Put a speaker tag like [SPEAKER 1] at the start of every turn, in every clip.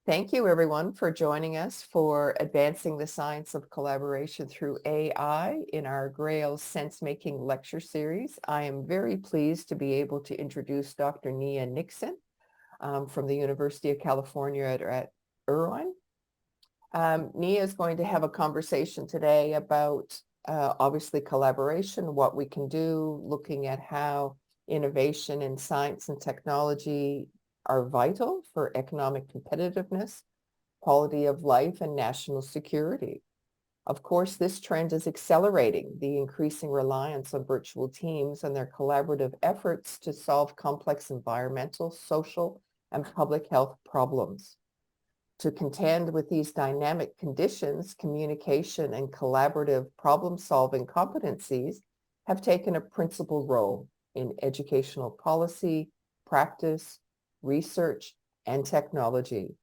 [SPEAKER 1] Thank you, everyone, for joining us for Advancing the Science of Collaboration through AI in our Grail Sense-Making Lecture Series. I am very pleased to be able to introduce Dr. Nia Nixon from the University of California at Irvine. Nia is going to have a conversation today about obviously collaboration, what we can do, looking at how innovation in science and technology are vital for economic competitiveness, quality of life, and national security. Of course, this trend is accelerating the increasing reliance on virtual teams and their collaborative efforts to solve complex environmental, social, and public health problems. To contend with these dynamic conditions, communication and collaborative problem-solving competencies have taken a principal role in educational policy, practice, research, and technology.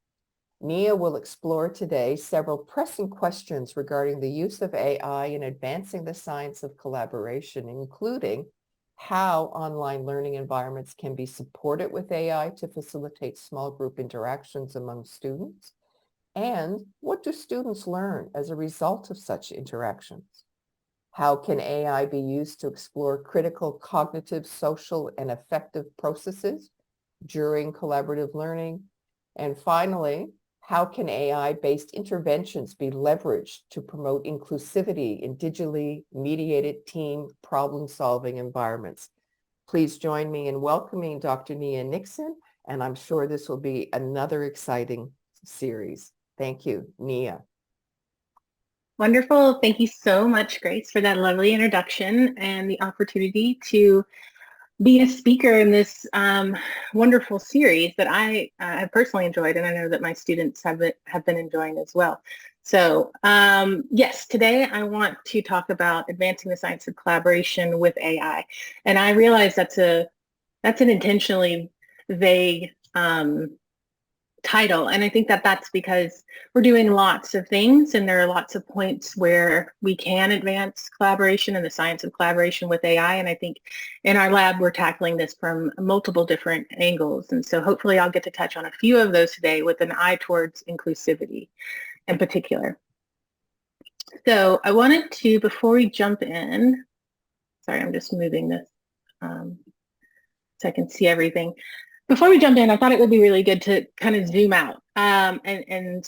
[SPEAKER 1] Nia will explore today several pressing questions regarding the use of AI in advancing the science of collaboration, including how online learning environments can be supported with AI to facilitate small group interactions among students, and what do students learn as a result of such interactions? How can AI be used to explore critical cognitive, social, and affective processes during collaborative learning? And finally, how can AI-based interventions be leveraged to promote inclusivity in digitally mediated team problem-solving environments? Please join me in welcoming Dr. Nia Nixon, and I'm sure this will be another exciting series. Thank you, Nia.
[SPEAKER 2] Wonderful. Thank you so much, Grace, for that lovely introduction and the opportunity to be a speaker in this wonderful series that I have personally enjoyed, and I know that my students have been enjoying as well. So yes, today I want to talk about advancing the science of collaboration with AI. And I realize that's an intentionally vague title, and I think that that's because we're doing lots of things, and there are lots of points where we can advance collaboration and the science of collaboration with AI, and I think in our lab we're tackling this from multiple different angles, and so hopefully I'll get to touch on a few of those today with an eye towards inclusivity in particular. So I wanted to, before we jump in, sorry, I'm just moving this so I can see everything. Before we jump in, I thought it would be really good to kind of zoom out and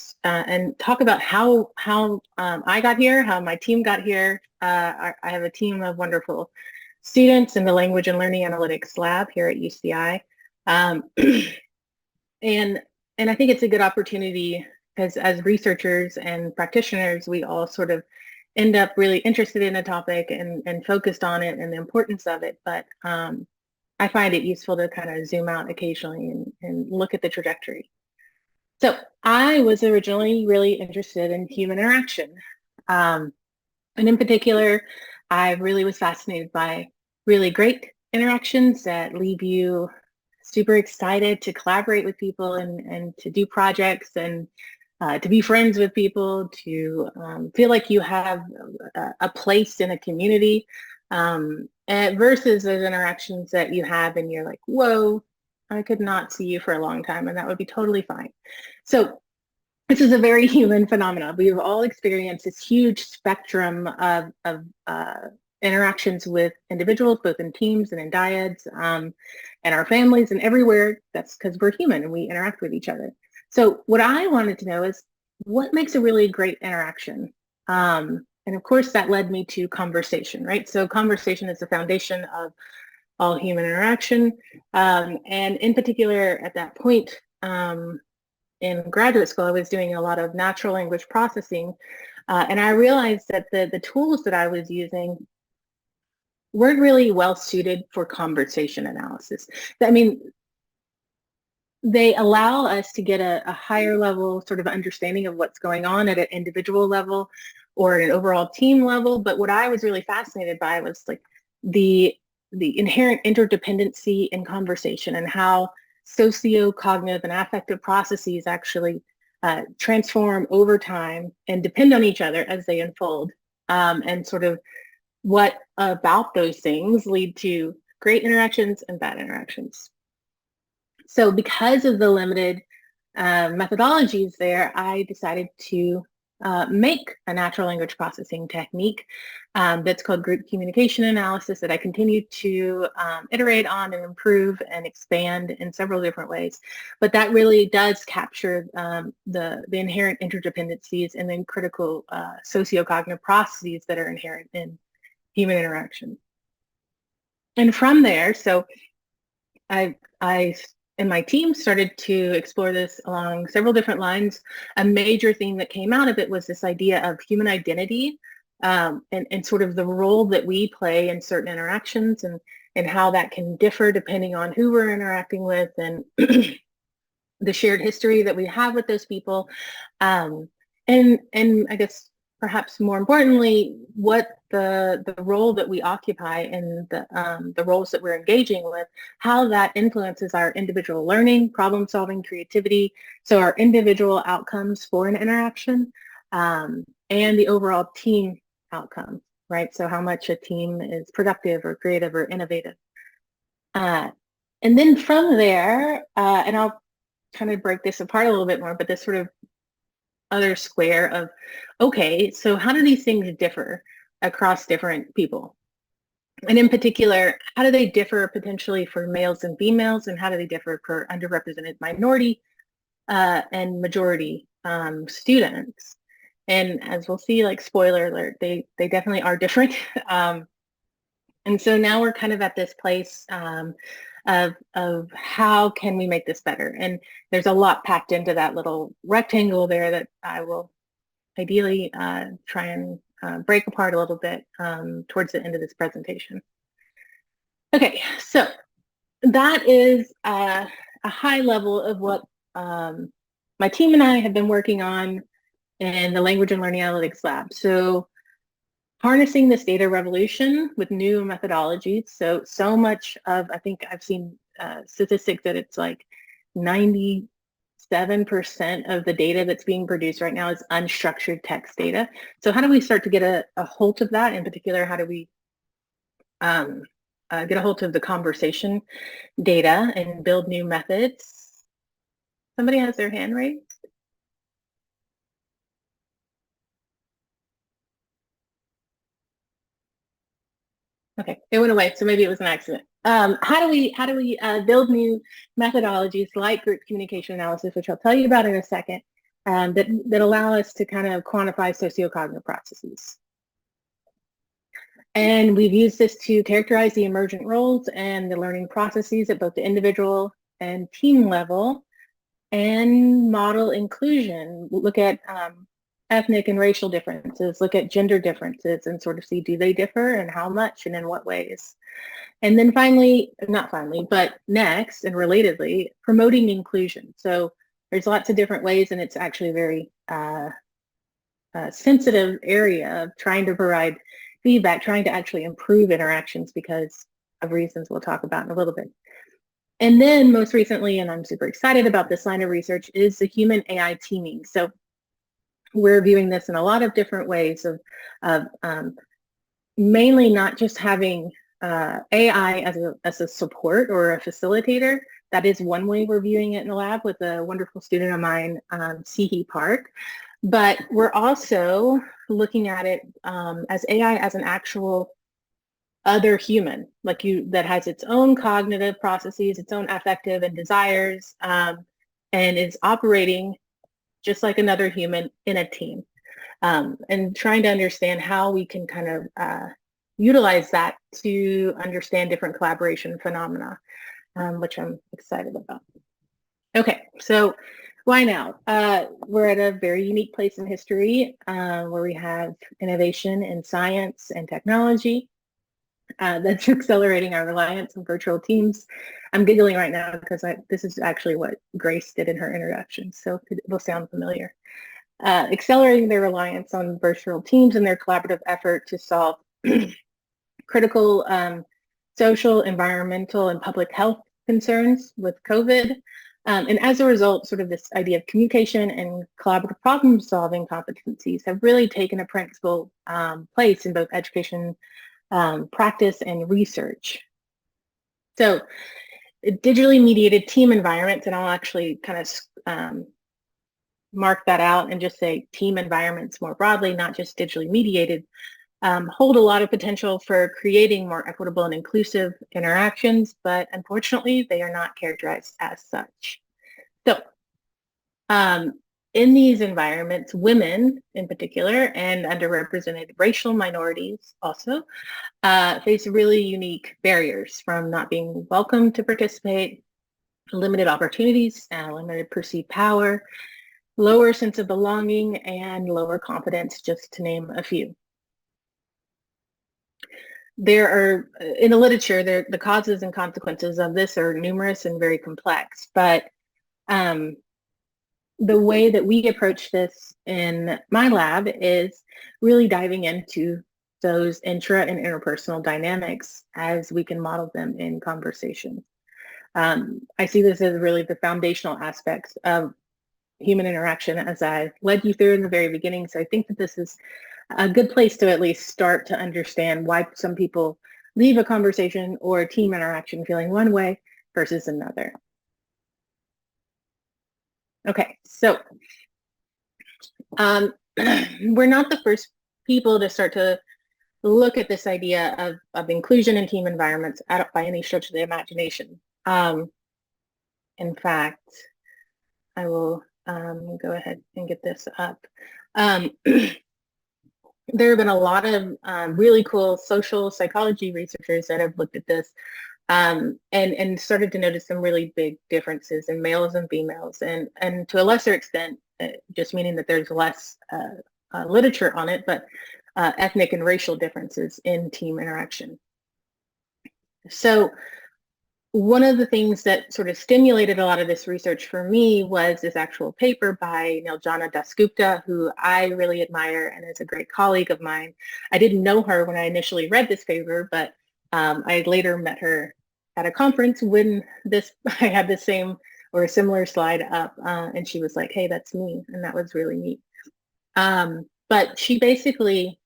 [SPEAKER 2] talk about how I got here, how my team got here. I have a team of wonderful students in the Language and Learning Analytics lab here at UCI, and I think it's a good opportunity because as researchers and practitioners, we all sort of end up really interested in a topic and focused on it and the importance of it, but I find it useful to kind of zoom out occasionally and look at the trajectory. So I was originally really interested in human interaction. And in particular, I really was fascinated by really great interactions that leave you super excited to collaborate with people and to do projects and to be friends with people, to feel like you have a place in a community. Versus those interactions that you have and you're like, whoa, I could not see you for a long time, and that would be totally fine. So this is a very human phenomenon. We've all experienced this huge spectrum of interactions with individuals, both in teams and in dyads, and our families and everywhere. That's because we're human and we interact with each other. So what I wanted to know is what makes a really great interaction? And of course, that led me to conversation, right? So conversation is the foundation of all human interaction. And in particular, at that point in graduate school, I was doing a lot of natural language processing. And I realized that the tools that I was using weren't really well suited for conversation analysis. I mean, they allow us to get a higher level sort of understanding of what's going on at an individual level or at an overall team level. But what I was really fascinated by was like the inherent interdependency in conversation and how socio-cognitive and affective processes actually transform over time and depend on each other as they unfold, and sort of what about those things lead to great interactions and bad interactions. So because of the limited methodologies there, I decided to make a natural language processing technique that's called group communication analysis that I continue to iterate on and improve and expand in several different ways. But that really does capture the inherent interdependencies and then critical sociocognitive processes that are inherent in human interaction. And from there, so I and my team started to explore this along several different lines. A major theme that came out of it was this idea of human identity and sort of the role that we play in certain interactions and how that can differ depending on who we're interacting with and the shared history that we have with those people. And I guess perhaps more importantly, what the role that we occupy in the roles that we're engaging with, how that influences our individual learning, problem solving, creativity, so our individual outcomes for an interaction, and the overall team outcome, right? So how much a team is productive or creative or innovative. And then from there, and I'll kind of break this apart a little bit more, but this sort of other square of, okay, so how do these things differ across different people? And in particular, how do they differ potentially for males and females, and how do they differ for underrepresented minority and majority students? And as we'll see, like spoiler alert, they definitely are different. And so now we're kind of at this place of how can we make this better? And there's a lot packed into that little rectangle there that I will ideally try and break apart a little bit towards the end of this presentation. Okay, so that is a high level of what my team and I have been working on in the Language and Learning Analytics Lab. So harnessing this data revolution with new methodologies. So much of, I think I've seen statistics that it's like 97% of the data that's being produced right now is unstructured text data. So how do we start to get a hold of that? In particular, how do we get a hold of the conversation data and build new methods? Somebody has their hand raised. Okay, it went away, so maybe it was an accident. How do we build new methodologies like group communication analysis, which I'll tell you about in a second, that allow us to kind of quantify sociocognitive processes? And we've used this to characterize the emergent roles and the learning processes at both the individual and team level, and model inclusion. Look at ethnic and racial differences, look at gender differences, and sort of see, do they differ and how much and in what ways? And then finally, not finally, but next and relatedly, promoting inclusion. So there's lots of different ways, and it's actually a very sensitive area of trying to provide feedback, trying to actually improve interactions because of reasons we'll talk about in a little bit. And then most recently, and I'm super excited about this line of research, is the human AI teaming. So we're viewing this in a lot of different ways of mainly not just having AI as a support or a facilitator. That is one way we're viewing it in the lab with a wonderful student of mine, Sihi Park. But we're also looking at it as AI as an actual other human, like that has its own cognitive processes, its own affective and desires, and is operating just like another human in a team, and trying to understand how we can kind of utilize that to understand different collaboration phenomena, which I'm excited about. Okay, so why now? We're at a very unique place in history where we have innovation in science and technology that's accelerating our reliance on virtual teams. I'm giggling right now because this is actually what Grace did in her introduction, so it will sound familiar. Accelerating their reliance on virtual teams and their collaborative effort to solve critical social, environmental, and public health concerns with COVID. And as a result, sort of this idea of communication and collaborative problem solving competencies have really taken a principal place in both education, practice, and research. So digitally mediated team environments, and I'll actually kind of mark that out and just say team environments more broadly, not just digitally mediated, hold a lot of potential for creating more equitable and inclusive interactions, but unfortunately, they are not characterized as such. So, in these environments, women in particular, and underrepresented racial minorities also, face really unique barriers, from not being welcome to participate, limited opportunities, limited perceived power, lower sense of belonging, and lower confidence, just to name a few. There are, in the literature, the causes and consequences of this are numerous and very complex, but the way that we approach this in my lab is really diving into those intra and interpersonal dynamics as we can model them in conversation. I see this as really the foundational aspects of human interaction, as I led you through in the very beginning. So I think that this is a good place to at least start to understand why some people leave a conversation or a team interaction feeling one way versus another. Okay, so we're not the first people to start to look at this idea of inclusion in team environments by any stretch of the imagination. In fact, I will go ahead and get this up. There have been a lot of really cool social psychology researchers that have looked at this and started to notice some really big differences in males and females, and to a lesser extent, just meaning that there's less literature on it, but ethnic and racial differences in team interaction. So one of the things that sort of stimulated a lot of this research for me was this actual paper by Niljana Dasgupta, who I really admire and is a great colleague of mine. I didn't know her when I initially read this paper, but I later met her at a conference when I had the same or a similar slide up, and she was like, "Hey, that's me," and that was really neat. But she basically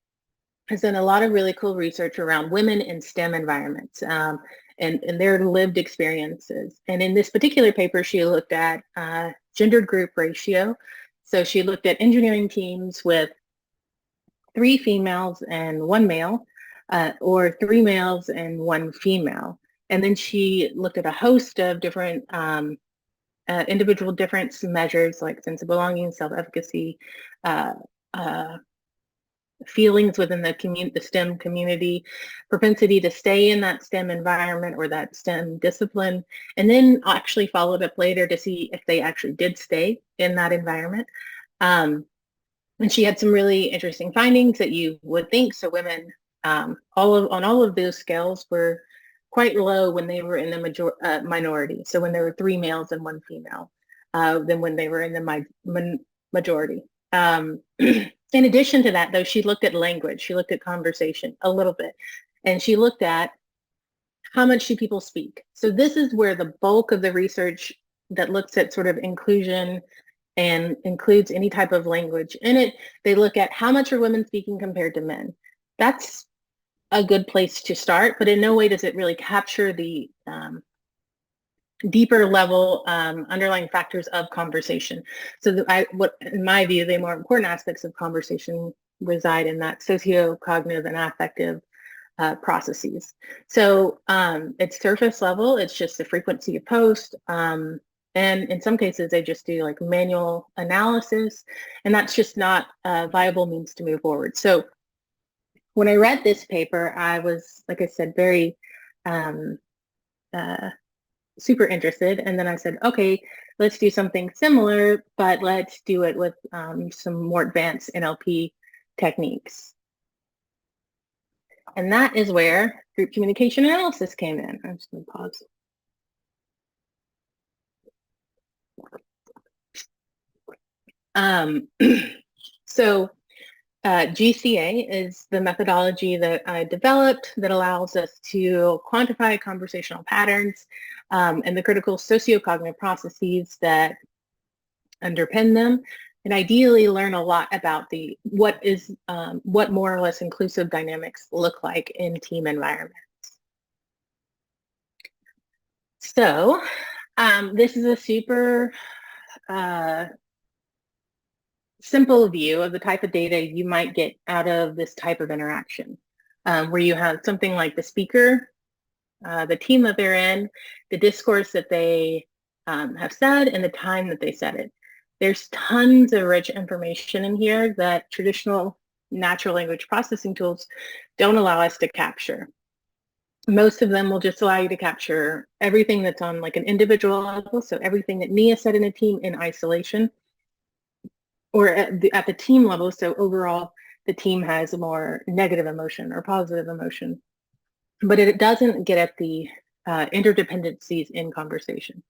[SPEAKER 2] has done a lot of really cool research around women in STEM environments and their lived experiences. And in this particular paper, she looked at gendered group ratio. So she looked at engineering teams with 3 females and 1 male, or 3 males and 1 female. And then she looked at a host of different individual difference measures like sense of belonging, self-efficacy, feelings within the STEM community, propensity to stay in that STEM environment or that STEM discipline, and then actually followed up later to see if they actually did stay in that environment. And she had some really interesting findings that you would think. So women, on all of those scales, were quite low when they were in the minority. So when there were 3 males and 1 female, than when they were in the majority. In addition to that, though, she looked at language. She looked at conversation a little bit, and she looked at how much do people speak. So this is where the bulk of the research that looks at sort of inclusion and includes any type of language in it, they look at how much are women speaking compared to men. That's a good place to start, but in no way does it really capture the deeper level underlying factors of conversation. So what, in my view, the more important aspects of conversation reside in that socio-cognitive and affective processes. So it's surface level. It's just the frequency of post. And in some cases, they just do like manual analysis, and that's just not a viable means to move forward. So when I read this paper, I was, like I said, very super interested. And then I said, okay, let's do something similar, but let's do it with some more advanced NLP techniques. And that is where group communication analysis came in. I'm just going to pause. So GCA is the methodology that I developed that allows us to quantify conversational patterns and the critical socio-cognitive processes that underpin them, and ideally learn a lot about what more or less inclusive dynamics look like in team environments. So this is a super simple view of the type of data you might get out of this type of interaction, where you have something like the speaker, the team that they're in, the discourse that they have said, and the time that they said it. There's tons of rich information in here that traditional natural language processing tools don't allow us to capture. Most of them will just allow you to capture everything that's on like an individual level, so everything that Nia said in a team in isolation, or at the team level, so overall the team has a more negative emotion or positive emotion. But it doesn't get at the interdependencies in conversation.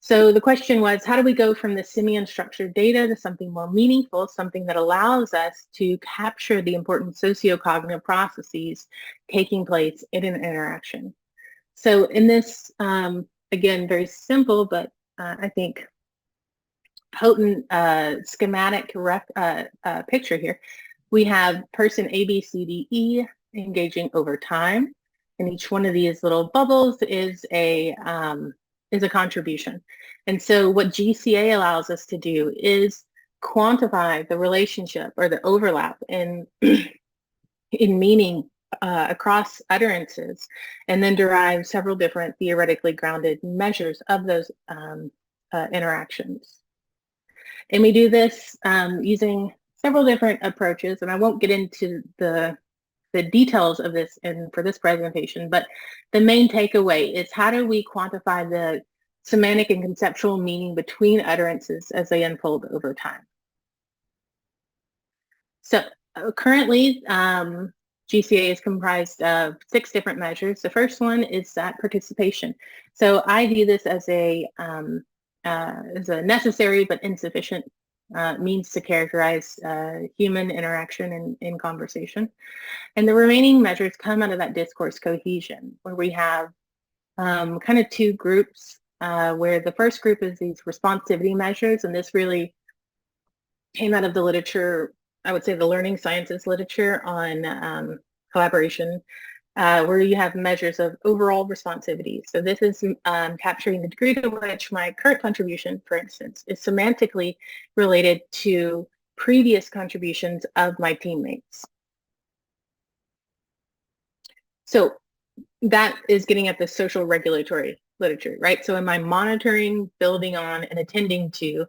[SPEAKER 2] So the question was, how do we go from the semi-unstructured data to something more meaningful, something that allows us to capture the important socio-cognitive processes taking place in an interaction? So in this, again, very simple, but I think potent schematic picture here, we have person A, B, C, D, E engaging over time. And each one of these little bubbles is a contribution. And so what GCA allows us to do is quantify the relationship or the overlap in in meaning across utterances, and then derive several different theoretically grounded measures of those interactions. And we do this using several different approaches, and I won't get into the details of this for this presentation, but the main takeaway is, how do we quantify the semantic and conceptual meaning between utterances as they unfold over time? So currently, GCA is comprised of 6 different measures. The first one is that participation. So I view this as a necessary but insufficient means to characterize human interaction in conversation. And the remaining measures come out of that discourse cohesion, where we have kind of 2 groups, where the first group is these responsivity measures, and this really came out of the literature, I would say the learning sciences literature on collaboration, where you have measures of overall responsivity. So this is capturing the degree to which my current contribution, for instance, is semantically related to previous contributions of my teammates. So that is getting at the social regulatory literature, right? So am I monitoring, building on, and attending to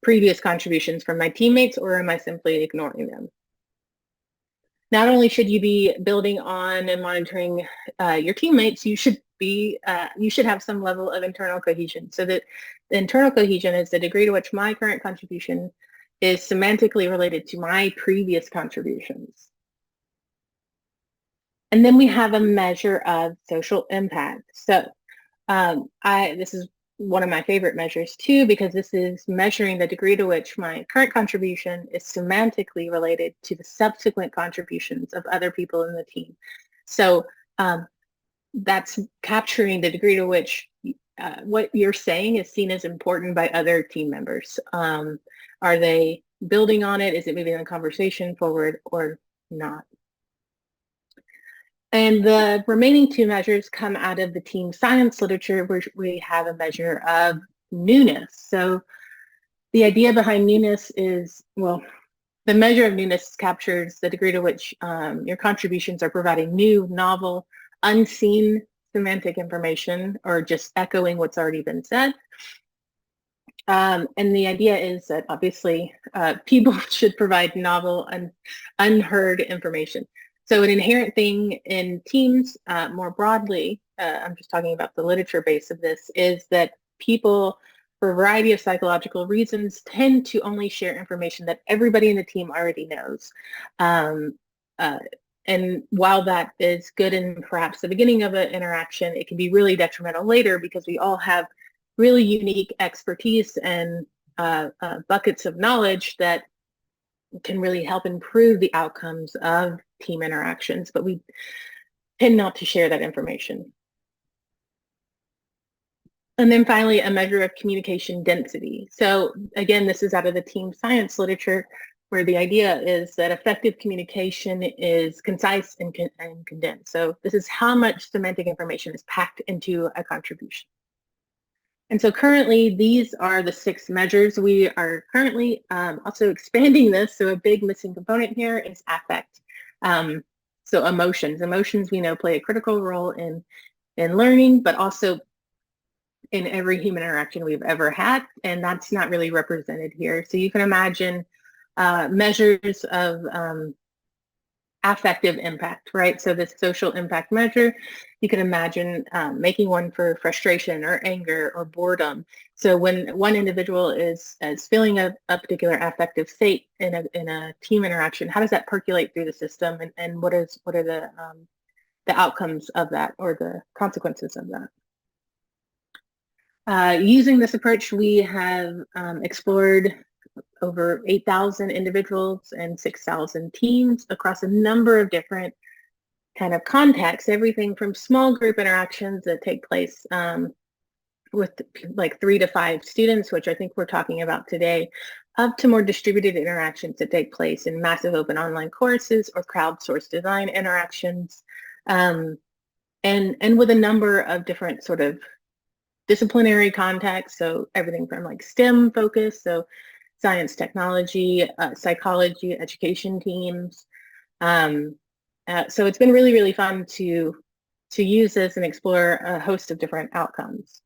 [SPEAKER 2] previous contributions from my teammates, or am I simply ignoring them? Not only should you be building on and monitoring your teammates, you should have some level of internal cohesion. So that the internal cohesion is the degree to which my current contribution is semantically related to my previous contributions. And then we have a measure of social impact. So this is one of my favorite measures too, because this is measuring the degree to which my current contribution is semantically related to the subsequent contributions of other people in the team. So that's capturing the degree to which what you're saying is seen as important by other team members. Are they building on it? Is it moving the conversation forward or not? And the remaining 2 measures come out of the team science literature, where we have a measure of newness. So the idea behind newness is, well, the measure of newness captures the degree to which your contributions are providing new, novel, unseen semantic information, or just echoing what's already been said. And the idea is that obviously people should provide novel and unheard information. So an inherent thing in teams more broadly, I'm just talking about the literature base of this, is that people, for a variety of psychological reasons, tend to only share information that everybody in the team already knows. And while that is good in perhaps the beginning of an interaction, it can be really detrimental later, because we all have really unique expertise and buckets of knowledge that can really help improve the outcomes of team interactions, but we tend not to share that information. And then finally, a measure of communication density. So again, this is out of the team science literature, where the idea is that effective communication is concise and condensed. So this is how much semantic information is packed into a contribution. And so currently, these are the 6 measures. We are currently also expanding this. So a big missing component here is affect. So emotions. Emotions, we know, play a critical role in learning, but also in every human interaction we've ever had. And that's not really represented here. So you can imagine measures of affective impact, right? So this social impact measure, you can imagine making one for frustration or anger or boredom. So when one individual is feeling a particular affective state in a team interaction, how does that percolate through the system, and what are the outcomes of that, or the consequences of that? Using this approach, we have explored over 8,000 individuals and 6,000 teams across a number of different kind of contexts, everything from small group interactions that take place with like 3 to 5 students, which I think we're talking about today, up to more distributed interactions that take place in massive open online courses or crowdsourced design interactions, and with a number of different sort of disciplinary contexts. So everything from like STEM focus, so science, technology, psychology, education teams. So it's been really, really fun to use this and explore a host of different outcomes.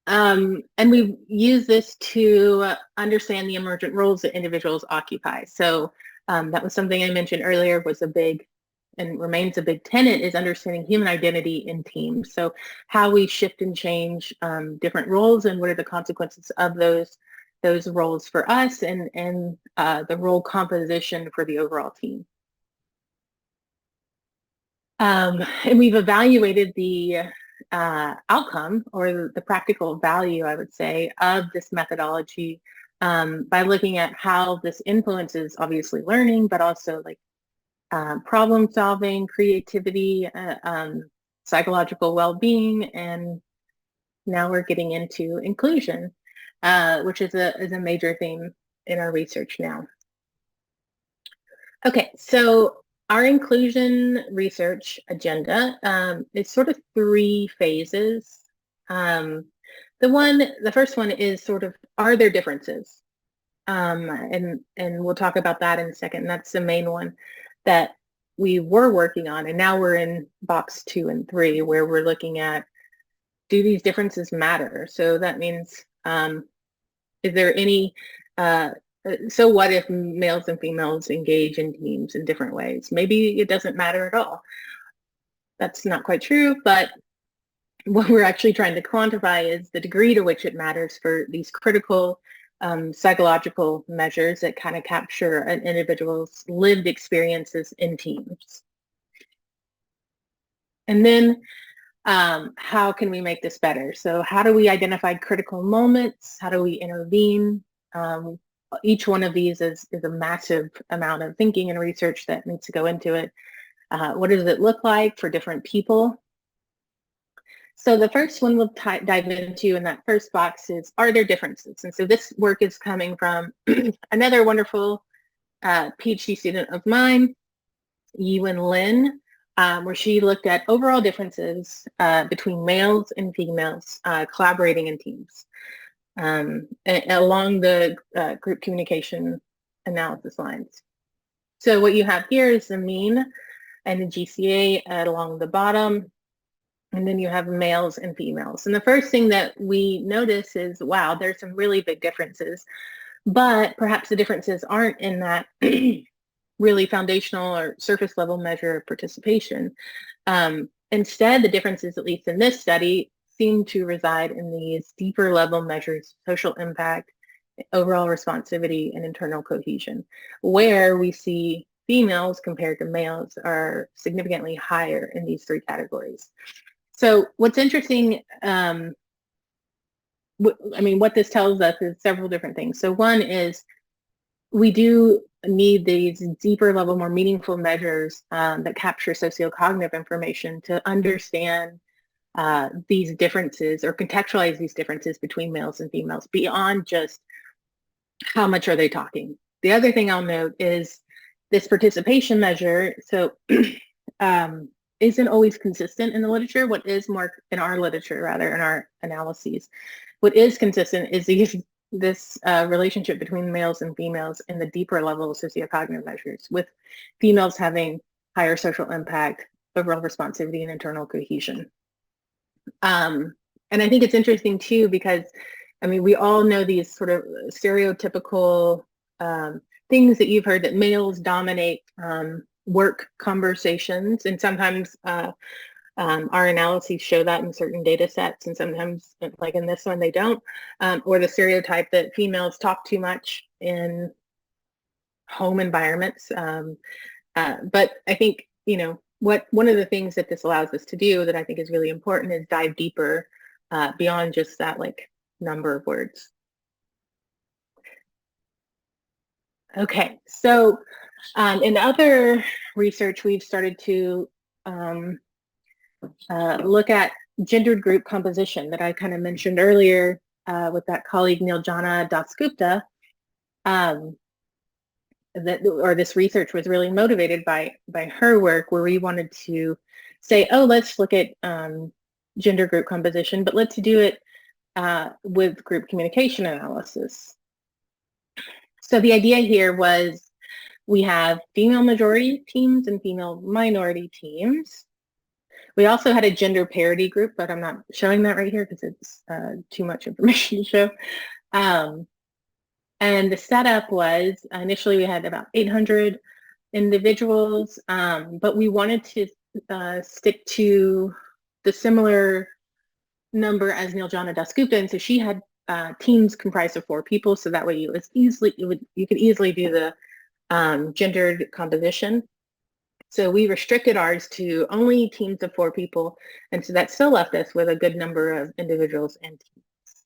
[SPEAKER 2] And we use this to understand the emergent roles that individuals occupy. So that was something I mentioned earlier, was a big and remains a big tenet, is understanding human identity in teams. So how we shift and change different roles, and what are the consequences of those roles for us, and the role composition for the overall team. And we've evaluated the outcome, or the practical value, I would say, of this methodology by looking at how this influences, obviously, learning, but also like problem solving, creativity, psychological well-being, and now we're getting into inclusion, which is a major theme in our research now. Okay, so our inclusion research agenda is sort of 3 phases. The first one is sort of, are there differences? And we'll talk about that in a second. That's the main one that we were working on, and now we're in box 2 and 3, where we're looking at, do these differences matter? So that means, is there any, so what if males and females engage in teams in different ways? Maybe it doesn't matter at all. That's not quite true, but what we're actually trying to quantify is the degree to which it matters for these critical psychological measures that kind of capture an individual's lived experiences in teams. And then how can we make this better? So how do we identify critical moments? How do we intervene? Each one of these is a massive amount of thinking and research that needs to go into it. What does it look like for different people? So the first one we'll dive into in that first box is, are there differences? And so this work is coming from another wonderful PhD student of mine, Yuan Lin, where she looked at overall differences between males and females collaborating in teams along the group communication analysis lines. So what you have here is the mean and the GCA along the bottom, and then you have males and females. And the first thing that we notice is, wow, there's some really big differences, but perhaps the differences aren't in that really foundational or surface level measure of participation. Instead, the differences, at least in this study, seem to reside in these deeper level measures, social impact, overall responsivity, and internal cohesion, where we see females compared to males are significantly higher in these 3 categories. So what's interesting, what this tells us is several different things. So one is, we do need these deeper level, more meaningful measures that capture sociocognitive information to understand these differences, or contextualize these differences between males and females beyond just how much are they talking. The other thing I'll note is this participation measure. So isn't always consistent in the literature. What is more in our literature, rather, in our analyses, what is consistent is this relationship between males and females in the deeper level sociocognitive measures, with females having higher social impact, overall responsivity, and internal cohesion. And I think it's interesting too, because I mean, we all know these sort of stereotypical things that you've heard, that males dominate work conversations, and sometimes our analyses show that in certain data sets, and sometimes, like in this one, they don't, or the stereotype that females talk too much in home environments. But I think, one of the things that this allows us to do that I think is really important is dive deeper beyond just that number of words. Okay, so in other research, we've started to look at gendered group composition that I kind of mentioned earlier with that colleague Niljana Dasgupta. This research was really motivated by her work, where we wanted to say, oh, let's look at gender group composition, but let's do it with group communication analysis. So the idea here was we have female majority teams and female minority teams. We also had a gender parity group, but I'm not showing that right here because it's too much information to show. And the setup was, initially we had about 800 individuals, but we wanted to stick to the similar number as Niljana Dasgupta, and so she had teams comprised of 4 people, so that way you could easily do the gendered composition. So we restricted ours to only teams of 4 people, and so that still left us with a good number of individuals and teams.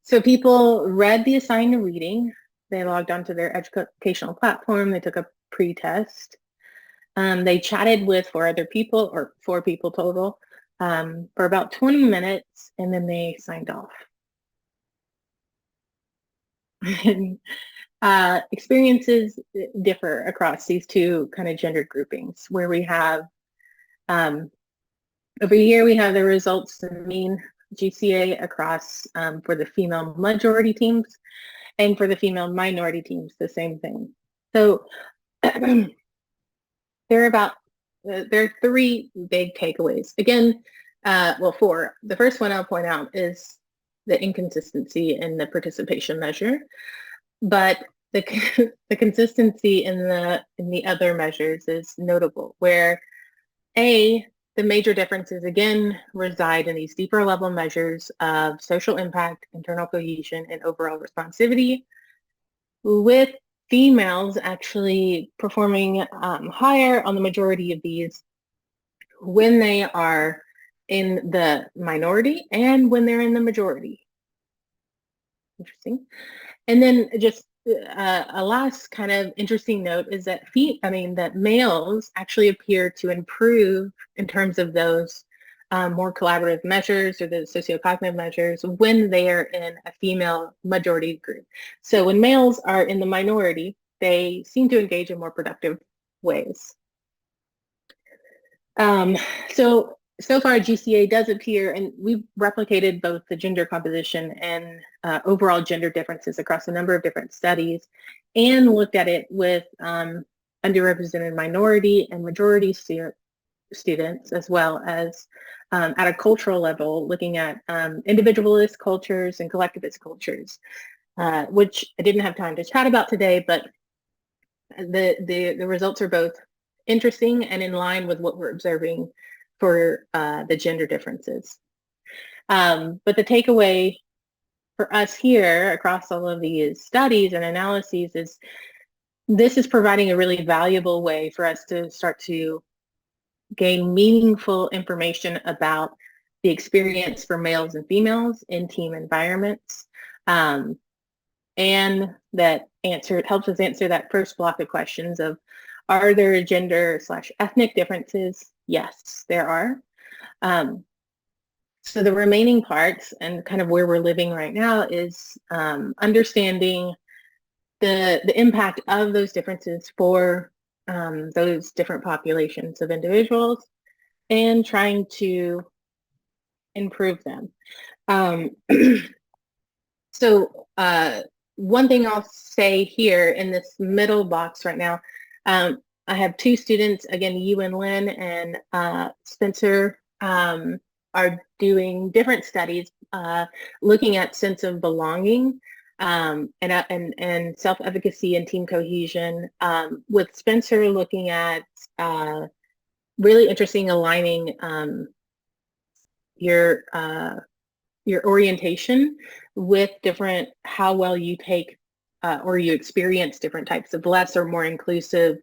[SPEAKER 2] So people read the assigned reading, they logged onto their educational platform, they took a pre-test, they chatted with 4 other people, or 4 people total, for about 20 minutes, and then they signed off. Experiences differ across these 2 kind of gendered groupings, where we have, over here we have the results, the mean GCA across for the female majority teams, and for the female minority teams, the same thing. So there are 3 big takeaways. Again, 4. The first one I'll point out is the inconsistency in the participation measure, but the consistency in the other measures is notable, where the major differences again reside in these deeper level measures of social impact, internal cohesion, and overall responsivity, with females actually performing higher on the majority of these when they are in the minority and when they're in the majority. Interesting. And then just a last kind of interesting note is that that males actually appear to improve in terms of those more collaborative measures, or the sociocognitive measures, when they are in a female majority group. So when males are in the minority, they seem to engage in more productive ways. So far GCA does appear, and we've replicated both the gender composition and overall gender differences across a number of different studies, and looked at it with underrepresented minority and majority students, as well as at a cultural level, looking at individualist cultures and collectivist cultures, which I didn't have time to chat about today, but the results are both interesting and in line with what we're observing for the gender differences. But the takeaway for us here across all of these studies and analyses is this is providing a really valuable way for us to start to gain meaningful information about the experience for males and females in team environments, and that it helps us answer that first block of questions of, are there gender/ethnic differences? Yes, there are. So the remaining parts, and kind of where we're living right now, is understanding the impact of those differences for those different populations of individuals and trying to improve them. Um, so one thing I'll say here in this middle box right now, I have two students, again, you and Lynn and Spencer, are doing different studies looking at sense of belonging and self-efficacy and team cohesion, with Spencer looking at really interesting aligning your your orientation with different, how well you take or you experience different types of less or more inclusive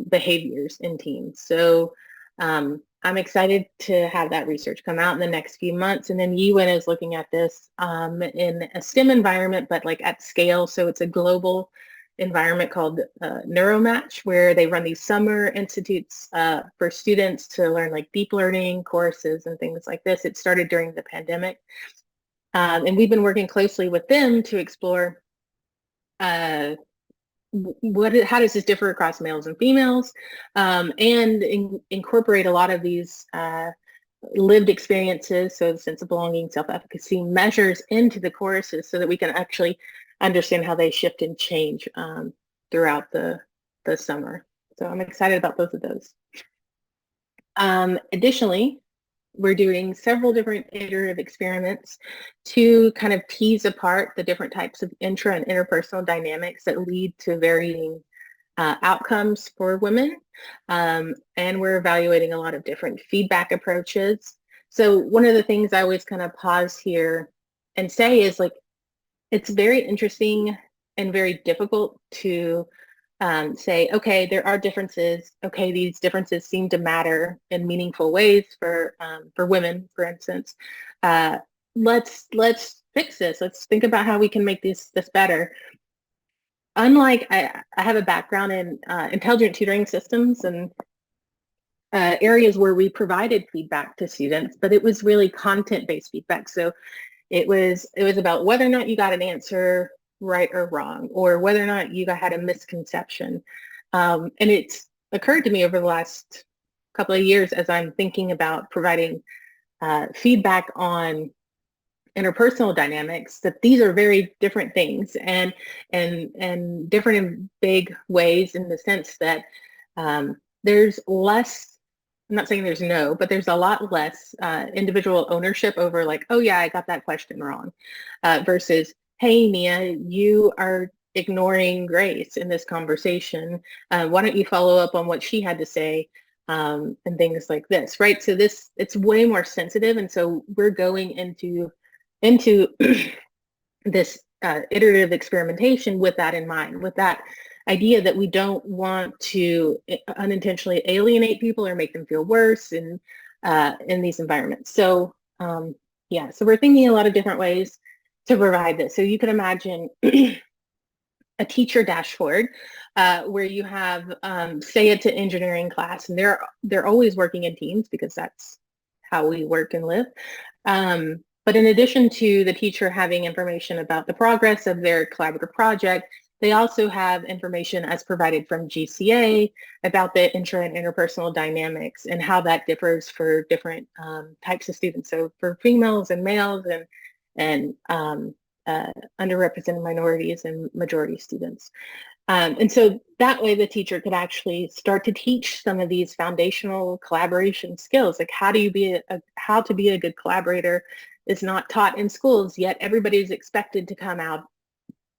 [SPEAKER 2] behaviors in teams. So I'm excited to have that research come out in the next few months. And then UN is looking at this in a STEM environment, but like at scale. So it's a global environment called Neuromatch, where they run these summer institutes for students to learn like deep learning courses and things like this. It started during the pandemic. And we've been working closely with them to explore how does this differ across males and females, and incorporate a lot of these lived experiences, so the sense of belonging, self-efficacy measures into the courses so that we can actually understand how they shift and change throughout the summer. So I'm excited about both of those. Additionally, we're doing several different iterative experiments to kind of tease apart the different types of intra and interpersonal dynamics that lead to varying outcomes for women. And we're evaluating a lot of different feedback approaches. So one of the things I always kind of pause here and say is like, it's very interesting and very difficult to say, okay, there are differences. Okay, these differences seem to matter in meaningful ways for women, for instance. Let's fix this. Let's think about how we can make this better. Unlike, I have a background in intelligent tutoring systems and areas where we provided feedback to students, but it was really content-based feedback. So it was about whether or not you got an answer right or wrong, or whether or not you had a misconception. And it's occurred to me over the last couple of years as I'm thinking about providing feedback on interpersonal dynamics, that these are very different things and different in big ways, in the sense that there's less, I'm not saying there's no, but there's a lot less individual ownership over like, oh yeah, I got that question wrong, versus, hey, Mia, you are ignoring Grace in this conversation. Why don't you follow up on what she had to say, and things like this, right? So it's way more sensitive. And so we're going into this iterative experimentation with that in mind, with that idea that we don't want to unintentionally alienate people or make them feel worse in these environments. So yeah, so we're thinking a lot of different ways to provide this. So you can imagine a teacher dashboard where you have, say it's an engineering class, and they're always working in teams because that's how we work and live. But in addition to the teacher having information about the progress of their collaborative project, they also have information as provided from GCA about the intra and interpersonal dynamics and how that differs for different types of students. So for females and males and underrepresented minorities and majority students. And so that way the teacher could actually start to teach some of these foundational collaboration skills, like how to be a good collaborator is not taught in schools, yet everybody is expected to come out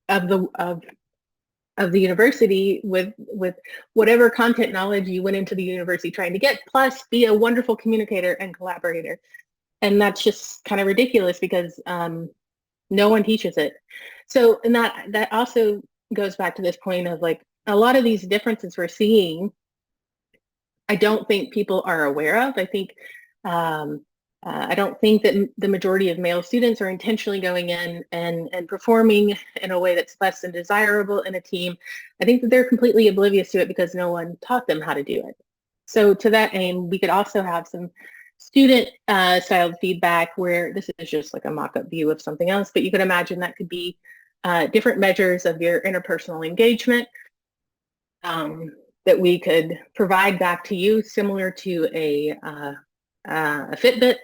[SPEAKER 2] of the university with whatever content knowledge you went into the university trying to get, plus be a wonderful communicator and collaborator. And that's just kind of ridiculous because no one teaches it. So, and that also goes back to this point of like, a lot of these differences we're seeing, I don't think people are aware of. I think, I don't think that the majority of male students are intentionally going in and performing in a way that's less than desirable in a team. I think that they're completely oblivious to it because no one taught them how to do it. So to that aim, we could also have some student styled feedback where this is just like a mock-up view of something else, but you could imagine that could be different measures of your interpersonal engagement, that we could provide back to you, similar to a Fitbit,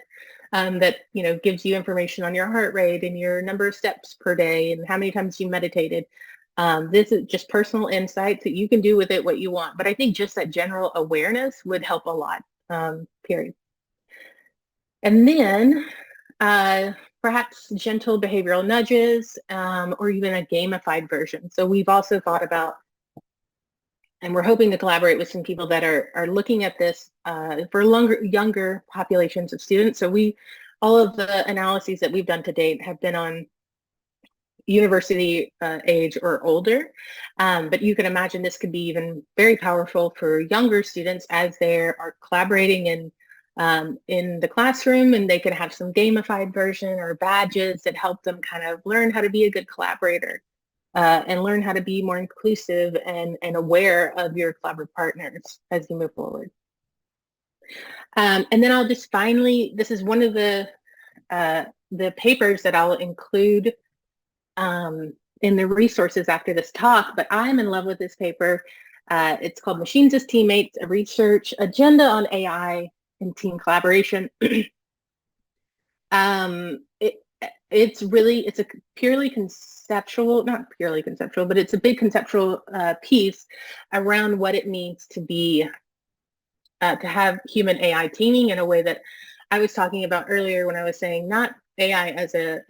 [SPEAKER 2] that gives you information on your heart rate and your number of steps per day and how many times you meditated. This is just personal insights that you can do with it what you want. But I think just that general awareness would help a lot, period. And then perhaps gentle behavioral nudges, or even a gamified version. So we've also thought about, and we're hoping to collaborate with some people that are looking at this for younger populations of students. So all of the analyses that we've done to date have been on university age or older. But you can imagine this could be even very powerful for younger students as they are collaborating in the classroom, and they could have some gamified version or badges that help them kind of learn how to be a good collaborator, and learn how to be more inclusive and aware of your collaborative partners as you move forward. And then I'll just finally, this is one of the papers that I'll include in the resources after this talk, but I'm in love with this paper. It's called Machines as Teammates, a research agenda on AI and team collaboration. It's a purely conceptual, not purely conceptual, but it's a big conceptual piece around what it means to to have human AI teaming in a way that I was talking about earlier when I was saying not AI as a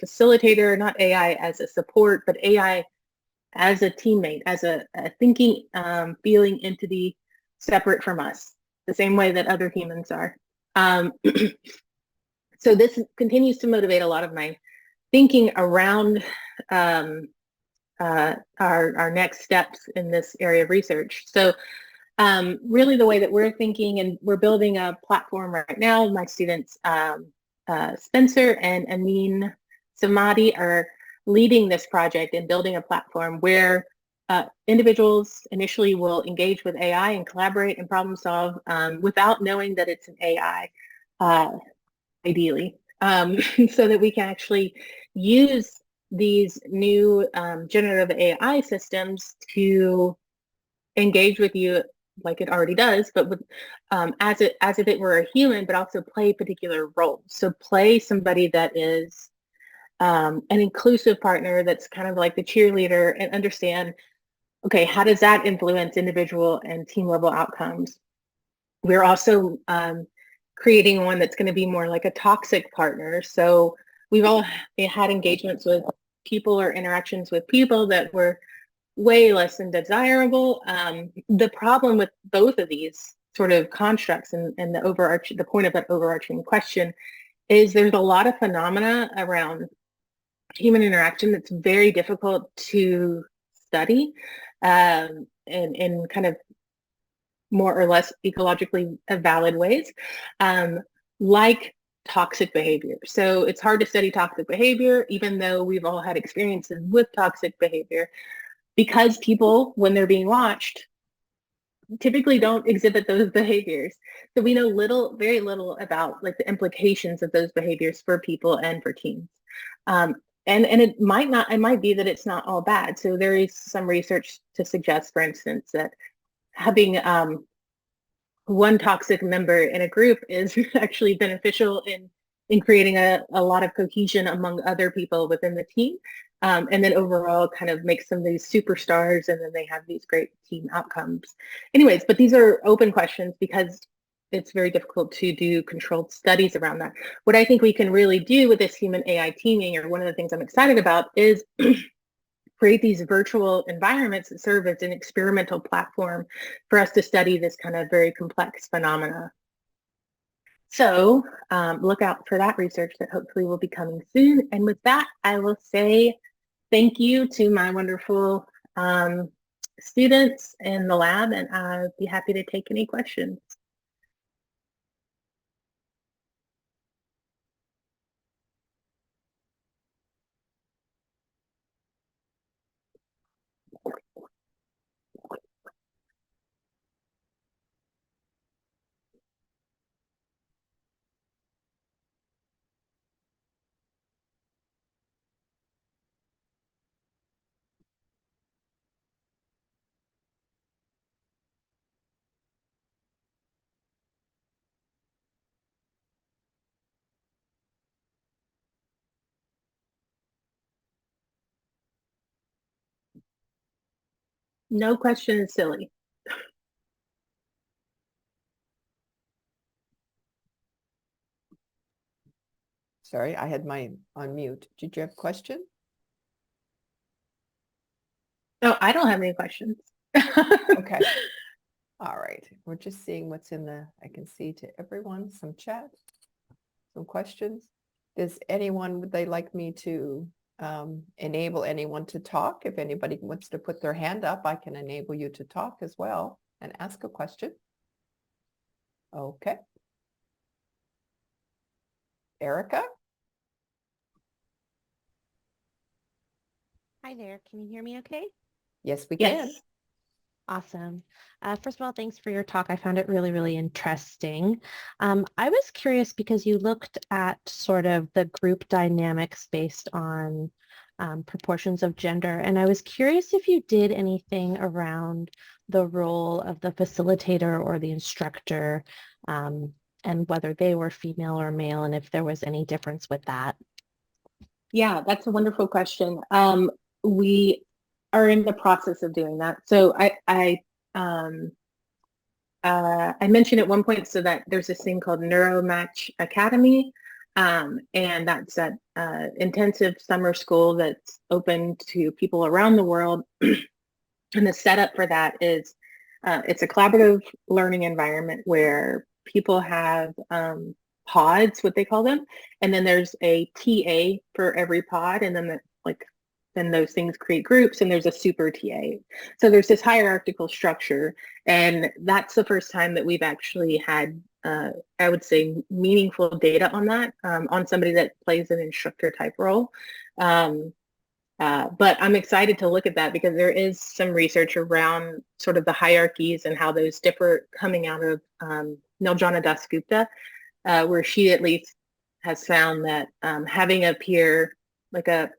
[SPEAKER 2] facilitator, not AI as a support, but AI as a teammate, as a thinking, feeling entity separate from us, the same way that other humans are. So this continues to motivate a lot of my thinking around our next steps in this area of research. So really the way that we're thinking, and we're building a platform right now, my students Spencer and Amin Samadi are leading this project and building a platform where individuals initially will engage with AI and collaborate and problem solve without knowing that it's an AI, ideally, so that we can actually use these new generative AI systems to engage with you like it already does, but with as if it were a human, but also play particular roles. So play somebody that is an inclusive partner, that's kind of like the cheerleader, and understand, okay, how does that influence individual and team level outcomes? We're also creating one that's going to be more like a toxic partner. So we've all had engagements with people or interactions with people that were way less than desirable. The problem with both of these sort of constructs and the point of that overarching question is there's a lot of phenomena around human interaction that's very difficult to study in kind of more or less ecologically valid ways, like toxic behavior. So it's hard to study toxic behavior, even though we've all had experiences with toxic behavior, because people, when they're being watched, typically don't exhibit those behaviors. So we know very little about like the implications of those behaviors for people and for teams. And it might be that it's not all bad. So there is some research to suggest, for instance, that having one toxic member in a group is actually beneficial in creating a lot of cohesion among other people within the team. And then overall kind of makes them these superstars, and then they have these great team outcomes. Anyways, but these are open questions because it's very difficult to do controlled studies around that. What I think we can really do with this human AI teaming, or one of the things I'm excited about, is create these virtual environments that serve as an experimental platform for us to study this kind of very complex phenomena. So look out for that research that hopefully will be coming soon. And with that, I will say thank you to my wonderful students in the lab, and I'd be happy to take any questions. No question is silly.
[SPEAKER 1] Sorry, I had my on mute. Did you have a question?
[SPEAKER 2] Oh, I don't have any questions.
[SPEAKER 1] Okay. All right. We're just seeing what's in I can see to everyone, some chat, some questions. Does anyone, would they like me to enable anyone to talk? If anybody wants to put their hand up, I can enable you to talk as well and ask a question. Okay. Erica?
[SPEAKER 3] Hi there. Can you hear me okay?
[SPEAKER 1] Yes, we can.
[SPEAKER 2] Yes.
[SPEAKER 3] Awesome. First of all, thanks for your talk. I found it really, really interesting. I was curious because you looked at sort of the group dynamics based on proportions of gender, and I was curious if you did anything around the role of the facilitator or the instructor, and whether they were female or male, and if there was any difference with that.
[SPEAKER 2] Yeah, that's a wonderful question. We are in the process of doing that. So I mentioned at one point so that there's this thing called Neuromatch Academy, and that's that intensive summer school that's open to people around the world. And the setup for that is it's a collaborative learning environment where people have pods, what they call them, and then there's a TA for every pod, and then then those things create groups, and there's a super TA. So there's this hierarchical structure, and that's the first time that we've actually had, I would say, meaningful data on that, on somebody that plays an instructor type role. But I'm excited to look at that because there is some research around sort of the hierarchies and how those differ coming out of Niljana Dasgupta, where she at least has found that having a peer, like I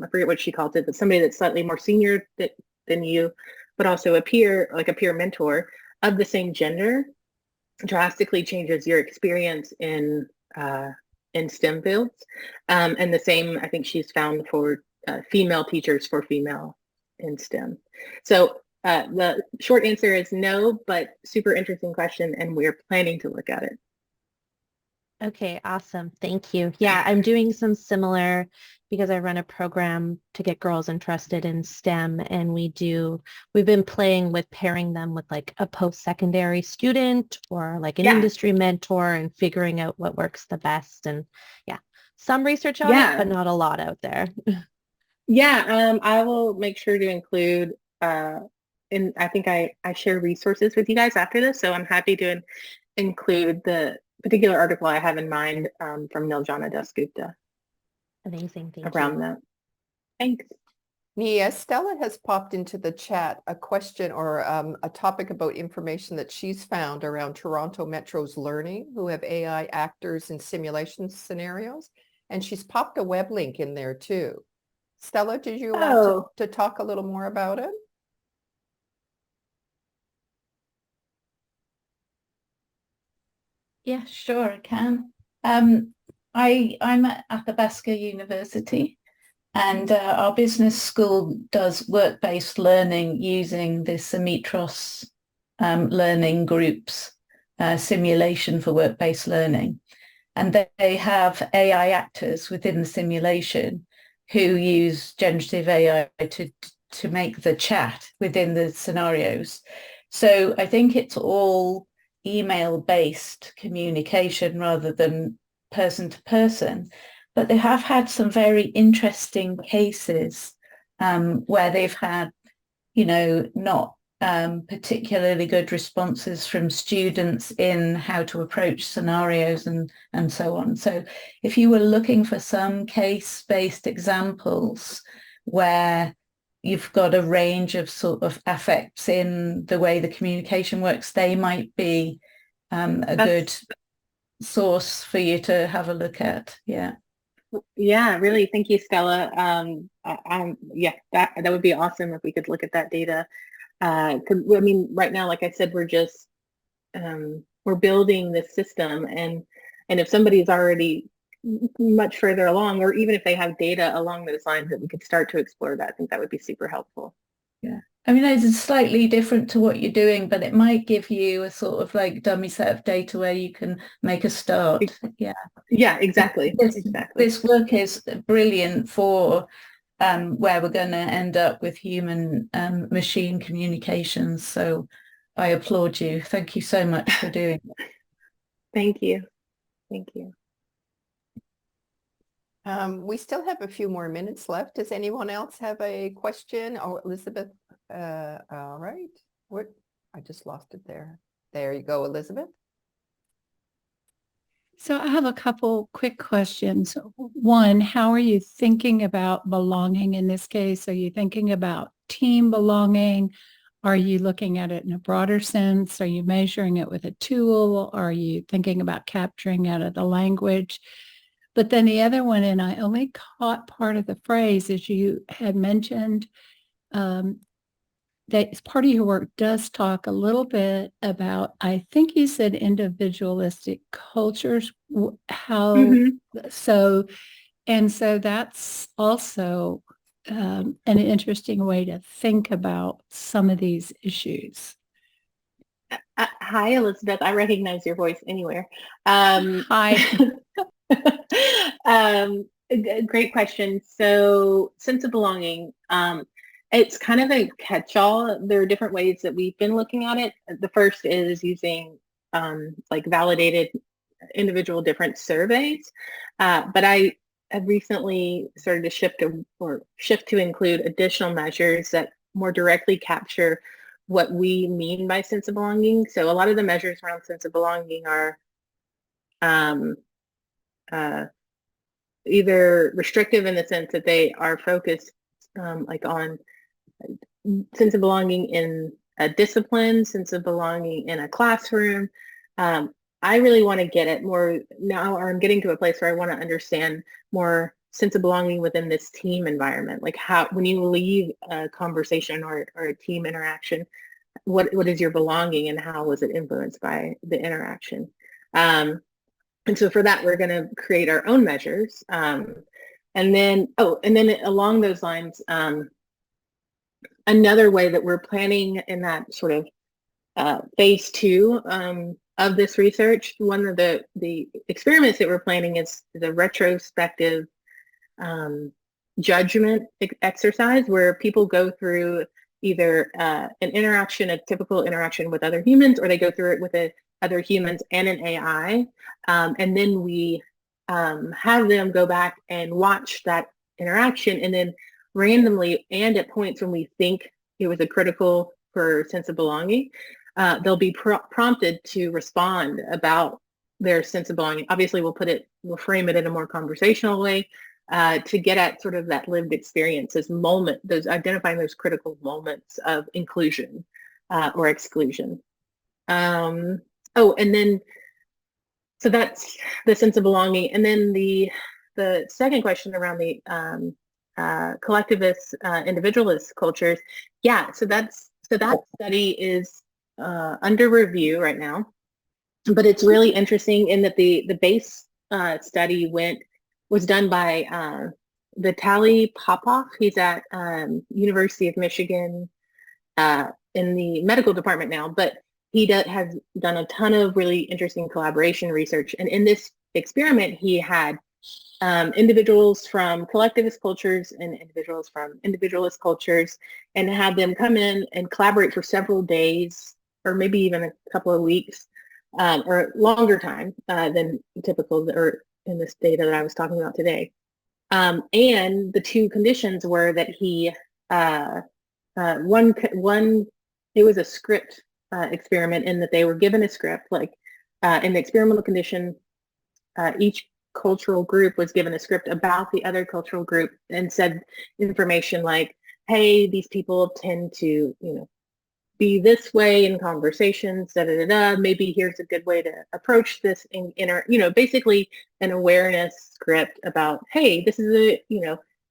[SPEAKER 2] forget what she called it, but somebody that's slightly more senior than you, but also a peer, like a peer mentor of the same gender, drastically changes your experience in STEM fields. And the same, I think she's found for female teachers for female in STEM. So the short answer is no, but super interesting question, and we're planning to look at it.
[SPEAKER 3] Okay, awesome. Thank you. Yeah, I'm doing some similar because I run a program to get girls interested in STEM, and we've been playing with pairing them with like a post-secondary student or like an industry mentor and figuring out what works the best. And yeah, some research on it, but not a lot out there.
[SPEAKER 2] Yeah, I will make sure to include and I think I share resources with you guys after this, so I'm happy to include the particular article I have in mind from Niljana Dasgupta.
[SPEAKER 3] Amazing, thank
[SPEAKER 2] around
[SPEAKER 3] you.
[SPEAKER 2] that. Thanks.
[SPEAKER 1] Nia, Stella has popped into the chat a question or a topic about information that she's found around Toronto Metro's learning, who have AI actors in simulation scenarios. And she's popped a web link in there too. Stella, did you want to talk a little more about it?
[SPEAKER 4] Yeah, sure, I can. I'm at Athabasca University, and our business school does work-based learning using the Summitros learning groups simulation for work-based learning. And they have AI actors within the simulation who use generative AI to make the chat within the scenarios. So I think it's all email-based communication rather than person to person. But they have had some very interesting cases where they've had, not particularly good responses from students in how to approach scenarios and so on. So if you were looking for some case-based examples where you've got a range of sort of affects in the way the communication works, they might be a good source for you to have a look at.
[SPEAKER 2] Yeah, really. Thank you, Stella. Yeah, that would be awesome if we could look at that data. I mean, right now, like I said, we're building this system, and if somebody's already much further along, or even if they have data along those lines that we could start to explore that, I think that would be super helpful.
[SPEAKER 4] Yeah. I mean, it's slightly different to what you're doing, but it might give you a sort of like dummy set of data where you can make a start. Yeah.
[SPEAKER 2] Yeah, exactly.
[SPEAKER 4] This work is brilliant for where we're going to end up with human machine communications. So I applaud you. Thank you so much for doing it.
[SPEAKER 2] Thank you. Thank you.
[SPEAKER 1] We still have a few more minutes left. Does anyone else have a question? Oh, Elizabeth. All right. What? I just lost it there. There you go, Elizabeth.
[SPEAKER 5] So I have a couple quick questions. One, how are you thinking about belonging in this case? Are you thinking about team belonging? Are you looking at it in a broader sense? Are you measuring it with a tool? Are you thinking about capturing out of the language? But then the other one, and I only caught part of the phrase, is you had mentioned that part of your work does talk a little bit about, I think you said individualistic cultures, how, so that's also an interesting way to think about some of these issues.
[SPEAKER 2] Hi, Elizabeth. I recognize your voice anywhere.
[SPEAKER 5] Hi.
[SPEAKER 2] Great question. So, sense of belonging. It's kind of a catch-all. There are different ways that we've been looking at it. The first is using like validated individual different surveys. But I have recently started to shift to include additional measures that more directly capture what we mean by sense of belonging. So a lot of the measures around sense of belonging are either restrictive in the sense that they are focused like on sense of belonging in a discipline, sense of belonging in a classroom. I really want to get it more now, or I'm getting to a place where I want to understand more sense of belonging within this team environment. Like how, when you leave a conversation or a team interaction, what is your belonging and how was it influenced by the interaction? And so for that, we're going to create our own measures. And then along those lines, another way that we're planning in that sort of phase 2 of this research, one of the experiments that we're planning is the retrospective judgment exercise, where people go through either an interaction, a typical interaction with other humans, or they go through it with other humans and an AI. And then we have them go back and watch that interaction, and then randomly and at points when we think it was a critical for sense of belonging, they'll be prompted to respond about their sense of belonging. Obviously, we'll frame it in a more conversational way to get at sort of that lived experience, identifying those critical moments of inclusion or exclusion. And then, so that's the sense of belonging. And then the second question around the collectivist, individualist cultures. Yeah, so that study is under review right now, but it's really interesting in that the base study was done by Vitaly Popov. He's at University of Michigan in the medical department now, but he has done a ton of really interesting collaboration research. And in this experiment, he had individuals from collectivist cultures and individuals from individualist cultures, and had them come in and collaborate for several days, or maybe even a couple of weeks, or longer time than typical, or in this data that I was talking about today. And the two conditions were that he, it was a script experiment, in that they were given a script, like in the experimental condition, each cultural group was given a script about the other cultural group and said information like, hey, these people tend to, be this way in conversations, maybe here's a good way to approach this basically an awareness script about, hey, this is a,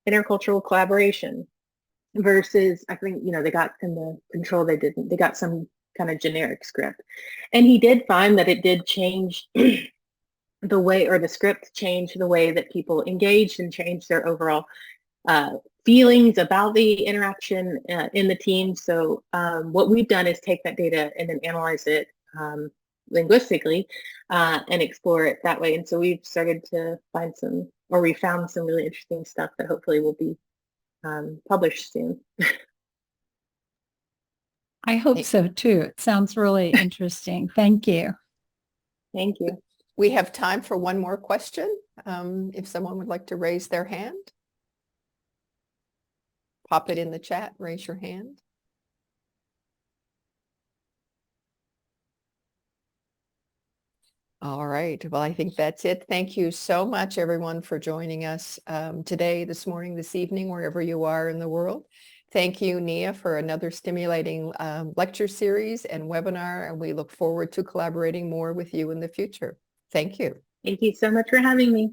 [SPEAKER 2] intercultural collaboration, versus, I think, they got in the control, they got some kind of generic script. And he did find that it did change the way, or the script changed the way that people engaged and changed their overall feelings about the interaction in the team. So what we've done is take that data and then analyze it linguistically and explore it that way. And so we've started to find some, or we found some really interesting stuff that hopefully will be published soon.
[SPEAKER 5] I hope so too. It sounds really interesting. Thank you.
[SPEAKER 2] Thank you.
[SPEAKER 1] We have time for one more question. If someone would like to raise their hand. Pop it in the chat, raise your hand. All right. Well, I think that's it. Thank you so much, everyone, for joining us today, this morning, this evening, wherever you are in the world. Thank you, Nia, for another stimulating lecture series and webinar, and we look forward to collaborating more with you in the future. Thank you.
[SPEAKER 2] Thank you so much for having me.